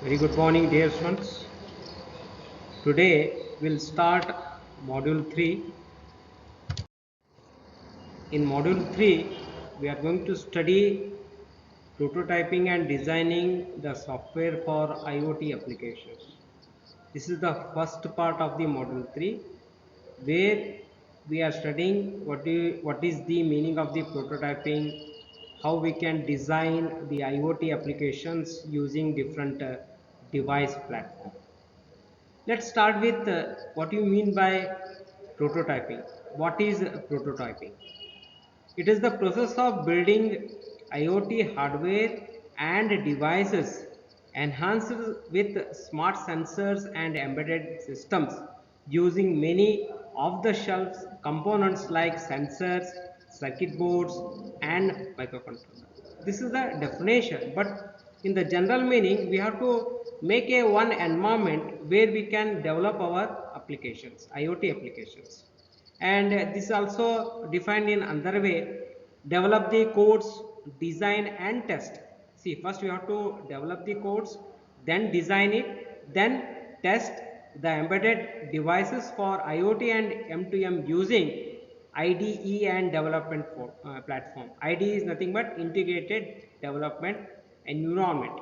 Very good morning, dear students. Today we'll start module 3. In module 3, we are going to study prototyping and designing the software for IoT applications. This is the first part of the module 3, where we are studying what is the meaning of the prototyping, how we can design the IoT applications using different device platforms. Let's start with what you mean by prototyping. What is prototyping? It is the process of building IoT hardware and devices enhanced with smart sensors and embedded systems using many off the shelf components like sensors, circuit boards, and microcontrollers. This is the definition, but in the general meaning, we have to make a one environment where we can develop our applications, IoT applications. And this is also defined in another way: develop the codes, design and test. See, first we have to develop the codes, then design it, then test the embedded devices for IoT and M2M using IDE and development platform. IDE is nothing but integrated development environment.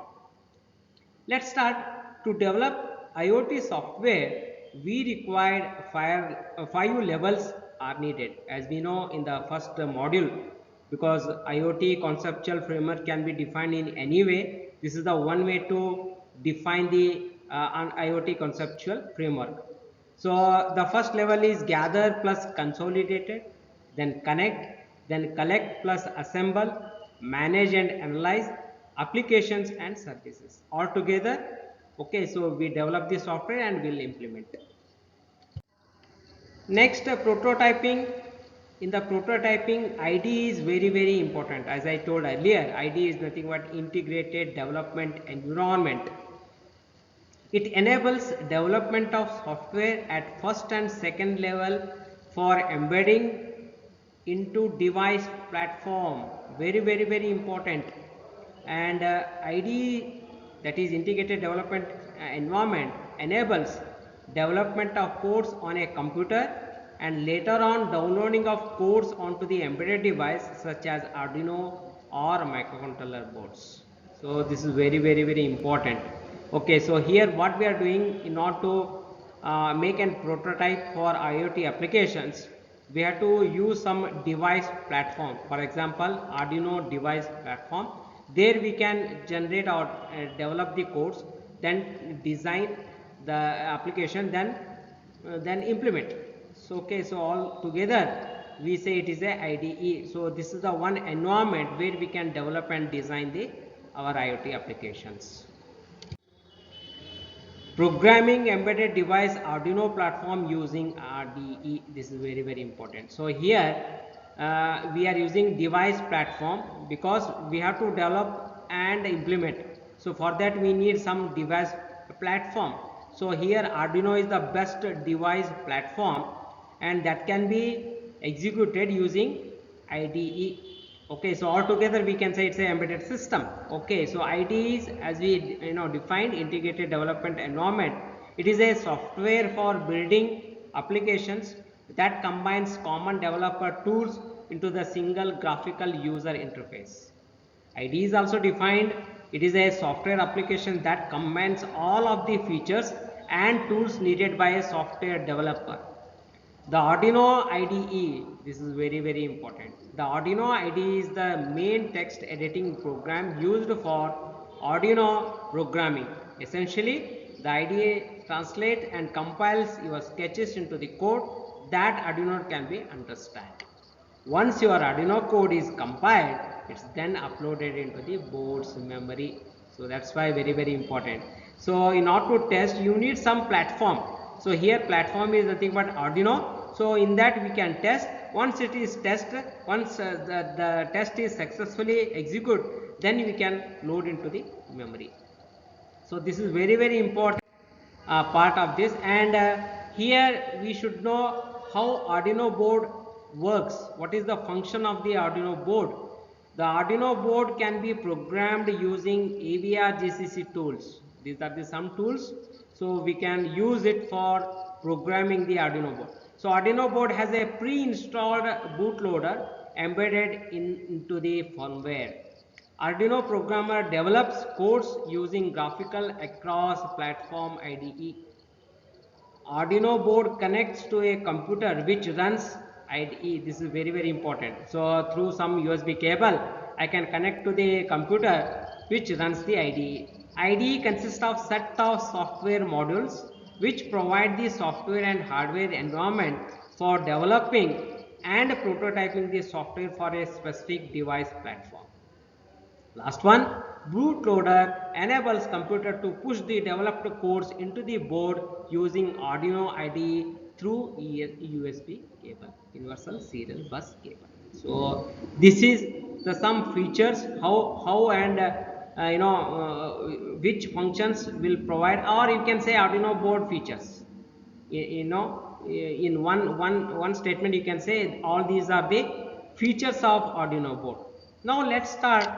Let's start. To develop IoT software, we required five levels are needed, as we know in the first module, because IoT conceptual framework can be defined in any way. This is the one way to define the an IoT conceptual framework. So the first level is gather plus consolidated, then connect, then collect plus assemble, manage and analyze applications and services all together. Okay, so we develop the software and we'll implement it. Next, prototyping. In the prototyping, ID is very important. As I told earlier, ID is nothing but integrated development environment. It enables development of software at first and second level for embedding into device platform. Very important. And IDE, that is integrated development environment, enables development of codes on a computer and later on downloading of codes onto the embedded device such as Arduino or microcontroller boards. So this is very important. Okay, so here what we are doing in order to make a prototype for IoT applications, we have to use some device platform. For example, Arduino device platform. There we can generate or develop the codes, then design the application, then implement. So okay, so all together we say it is a IDE. So this is the one environment where we can develop and design the our IoT applications. Programming embedded device Arduino platform using RDE. This is very important. So here we are using device platform because we have to develop and implement. So for that we need some device platform. So here Arduino is the best device platform and that can be executed using IDE. Okay, so altogether we can say it's an embedded system. Okay, so IDE is, as we defined, integrated development environment. It is a software for building applications that combines common developer tools into the single graphical user interface. IDE is also defined. It is a software application that combines all of the features and tools needed by a software developer. The Arduino IDE, this is very important. The Arduino IDE is the main text editing program used for Arduino programming. Essentially, the IDE translates and compiles your sketches into the code that Arduino can be understand. Once your Arduino code is compiled, it's then uploaded into the board's memory. So that's why very important. So in order to test, you need some platform. So here platform is nothing but Arduino. So in that we can test. Once it is tested, once the test is successfully executed, then we can load into the memory. So this is very important part of this. And here we should know how Arduino board works. What is the function of the Arduino board? The Arduino board can be programmed using AVR GCC tools. These are the some tools, so we can use it for programming the Arduino board. So Arduino board has a pre-installed bootloader embedded into the firmware. Arduino programmer develops codes using graphical across platform IDE. Arduino board connects to a computer which runs IDE. This is very important. So through some USB cable, I can connect to the computer which runs the IDE. IDE consists of set of software modules which provide the software and hardware environment for developing and prototyping the software for a specific device platform. Last one, bootloader enables computer to push the developed codes into the board using Arduino IDE through USB cable, universal serial bus cable. So this is the some features how and which functions will provide, or you can say Arduino board features. In one statement you can say all these are the features of Arduino board. Now let's start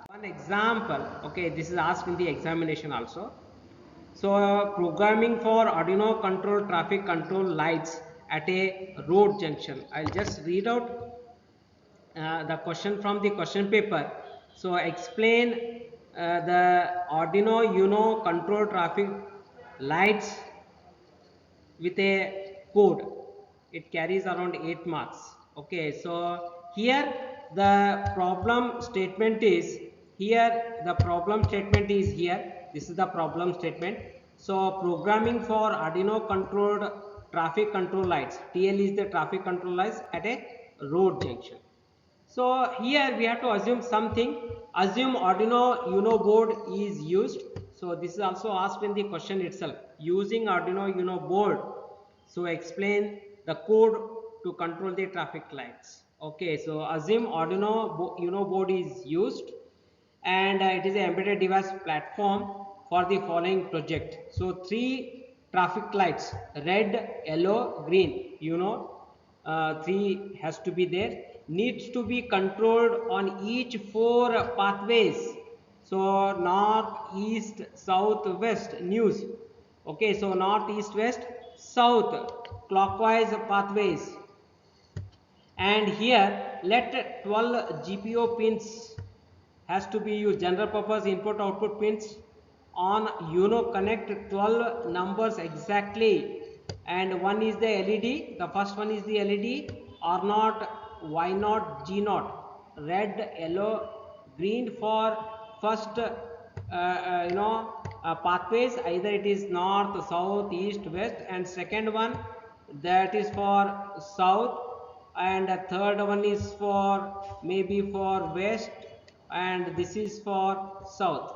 one example. Okay, this is asked in the examination also. So programming for Arduino control traffic control lights at a road junction. I'll just read out the question from the question paper. So explain the Arduino Uno control traffic lights with a code. It carries around 8 marks. Okay, so here the problem statement is here. This is the problem statement. So programming for Arduino controlled traffic control lights. TL is the traffic control lights at a road junction. So here we have to assume something. Assume Arduino Uno board is used. So this is also asked in the question itself. Using Arduino Uno board. So explain the code to control the traffic lights. Okay, so assume Arduino Uno board is used, and it is an embedded device platform for the following project. So 3 traffic lights, red, yellow, green, 3 has to be there, needs to be controlled on each 4 pathways. So north, east, south, west, news. Okay, so north, east, west, south, clockwise pathways. And here let 12 GPO pins has to be used, general purpose input output pins on Uno. Connect 12 numbers exactly, and one is the LED. The first one is the LED, R0, Y0, G0, red, yellow, green for first pathways, either it is north, south, east, west, and second one that is for south, and the third one is for maybe for west, and this is for south.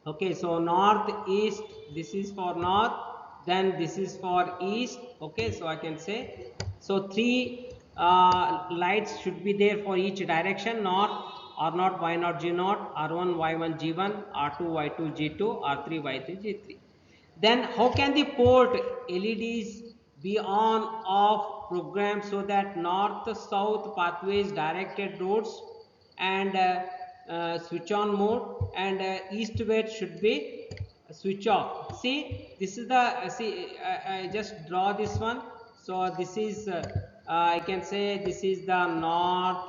Okay, so north, east, this is for north, then this is for east. Okay, so I can say, so 3 lights should be there for each direction, north, R0, Y0, G0, R1, Y1, G1, R2, Y2, G2, R3, Y3, G3. Then how can the port LEDs be on off programmed so that north south pathways, directed roads, and switch on mode, and east west should be switch off. See, this is the I just draw this one. So this is I can say this is the north,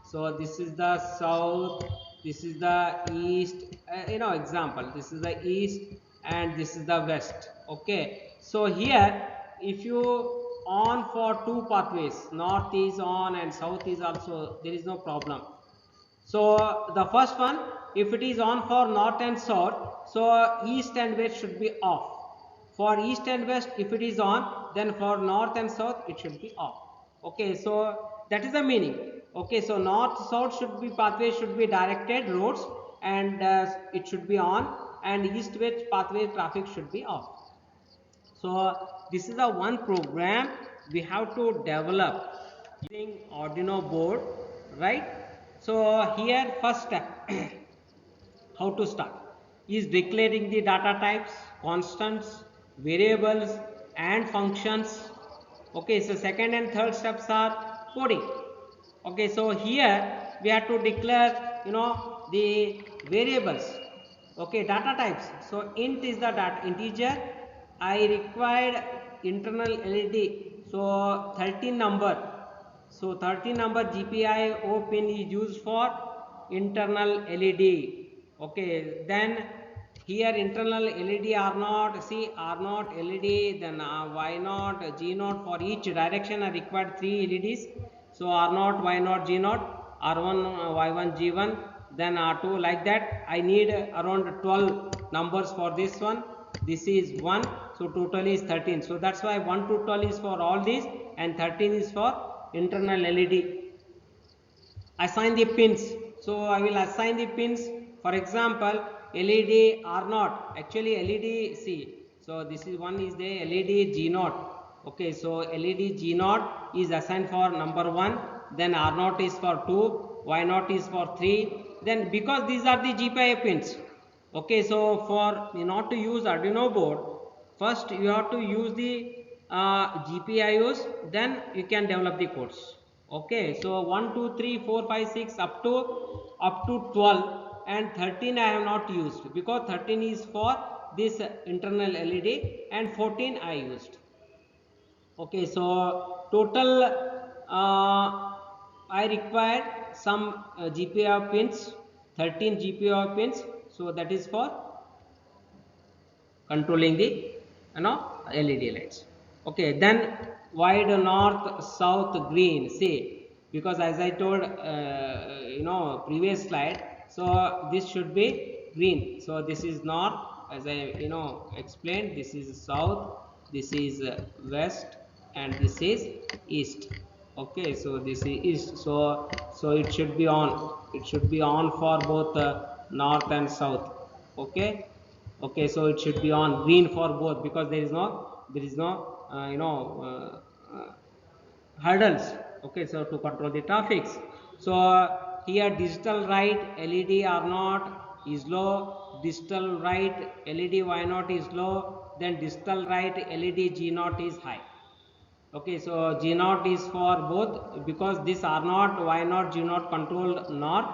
so this is the south, this is the east, example, this is the east and this is the west. Okay, so here if you on for 2 pathways, north is on and south is also, there is no problem. So the first one, if it is on for north and south, so east and west should be off. For east and west, if it is on, then for north and south it should be off. Okay, so that is the meaning. Okay, so north south should be pathway should be directed roads, and it should be on, and east west pathway traffic should be off. So this is the one program we have to develop using Arduino board, right? So here first step how to start is declaring the data types, constants, variables and functions. Okay, so second and third steps are coding. Okay, so here we have to declare the variables. Okay, data types. So int is the data integer. I required internal LED. So 13 number. So 13 number GPIO pin is used for internal LED. Okay, then here internal LED R naught, see R naught LED, then Y naught, G naught. For each direction I required 3 LEDs. So R naught, Y naught, G naught, R1, Y1, G1, then R2, like that. I need around 12 numbers for this one. This is 1, so total is 13. So that's why 1 to 12 is for all these and 13 is for internal LED. Assign the pins. So I will assign the pins. For example, LED R0. Actually LED C. So this is one is the LED G0. Okay, so LED G0 is assigned for number 1. Then R0 is for 2. Y0 is for 3. Then because these are the GPIO pins. Okay, so for not to use Arduino board, first you have to use the GPIOs, then you can develop the codes. Okay, so 1 2 3 4 5 6 up to 12 and 13 I have not used because 13 is for this internal LED and 14 I used. Okay, so total I required some GPIO pins, 13 GPIO pins. So that is for controlling the LED lights. Okay, then wide north, south, green. See, because as I told previous slide, so this should be green. So this is north, as I explained. This is south, this is west, and this is east. Okay, so this is east. So it should be on. It should be on for both north and south. Okay. Okay, so it should be on green for both because there is no hurdles. Okay, so to control the traffics. So here digital right LED R naught is low, digital right LED Y naught is low, then digital right LED G naught is high. Okay, so G naught is for both because this R naught, Y naught, G naught control north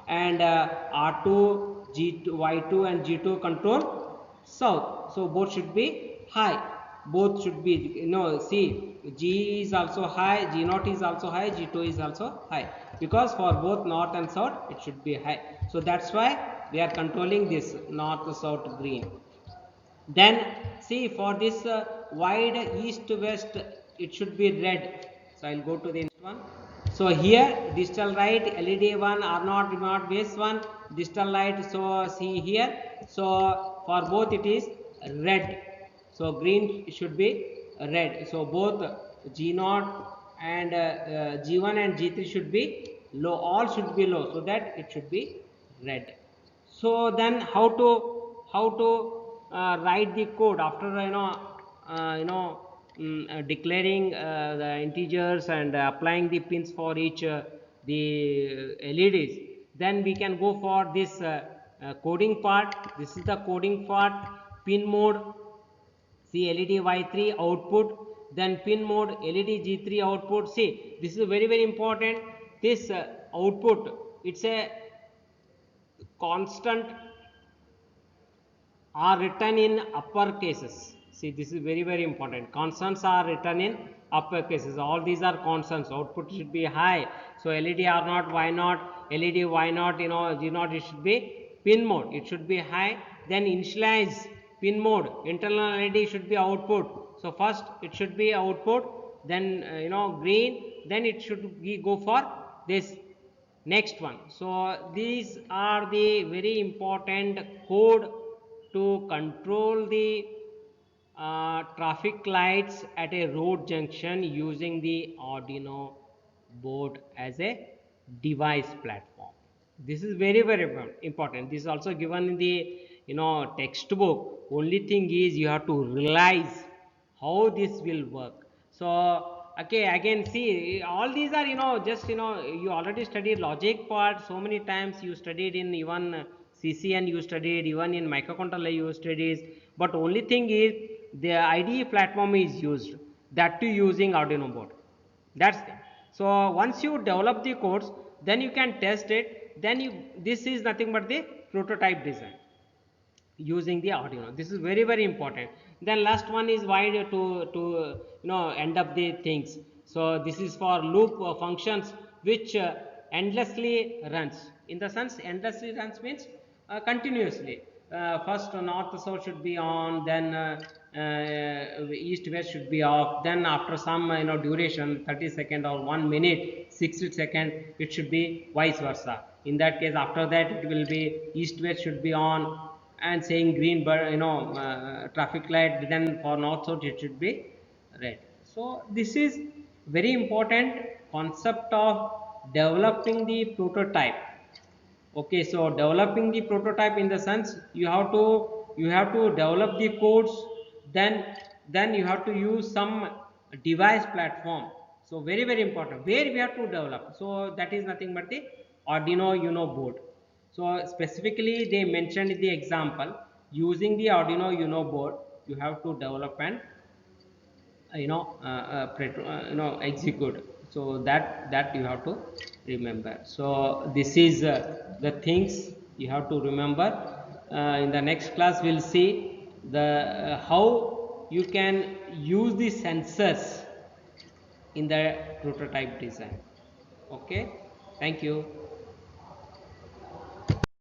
and R2, G2, Y2 and G2 control south. So both should be high. Both should be, see, G is also high, G naught is also high, G2 is also high because for both north and south it should be high. So that's why we are controlling this north, south, green. Then see for this wide east west it should be red. So I'll go to the next one. So here digital right LED 1 R naught remote base 1 digital light. So see here, so for both it is red, so green should be red. So both G0 and G1 and G3 should be low, all should be low, so that it should be red. So then how to write the code after declaring the integers and applying the pins for each the LEDs. Then we can go for this coding part. This is the coding part. Pin mode, see LED Y3 output, then pin mode LED G3 output. See, this is very important. This output, it's a constant are written in upper cases. See, this is very important. Constants are written in upper cases. All these are constants. Output should be high. So LED R naught, Y naught, LED Y naught, G naught, it should be pin mode. It should be high. Then initialize pin mode. Internal LED should be output. So first it should be output. Then green. Then it should go for this next one. So these are the very important code to control the traffic lights at a road junction using the Arduino board as a device platform. This is very important. This is also given in the textbook. Only thing is you have to realize how this will work. So okay, again, see, all these are just you already studied logic part so many times. You studied in even CCN, you studied even in microcontroller, you studied, but only thing is the IDE platform is used, that too using Arduino board. That's it. So once you develop the codes, then you can test it. Then this is nothing but the prototype design. using the Arduino. This is very important. Then last one is why to end up the things. So this is for loop functions which endlessly runs. In the sense, endlessly runs means continuously. First north south should be on, then east west should be off, then after some duration, 30 second or 1 minute, 60 second, it should be vice versa. In that case, after that it will be east west should be on and saying green, but traffic light, then for north south it should be red. So this is very important concept of developing the prototype. Okay, so developing the prototype in the sense you have to develop the codes, then you have to use some device platform. So very important where we have to develop. So that is nothing but the Arduino Uno board. So specifically they mentioned in the example, using the Arduino Uno board you have to develop and execute. So that you have to remember. So this is the things you have to remember. In the next class we'll see the how you can use the sensors in the prototype design. Okay, thank you.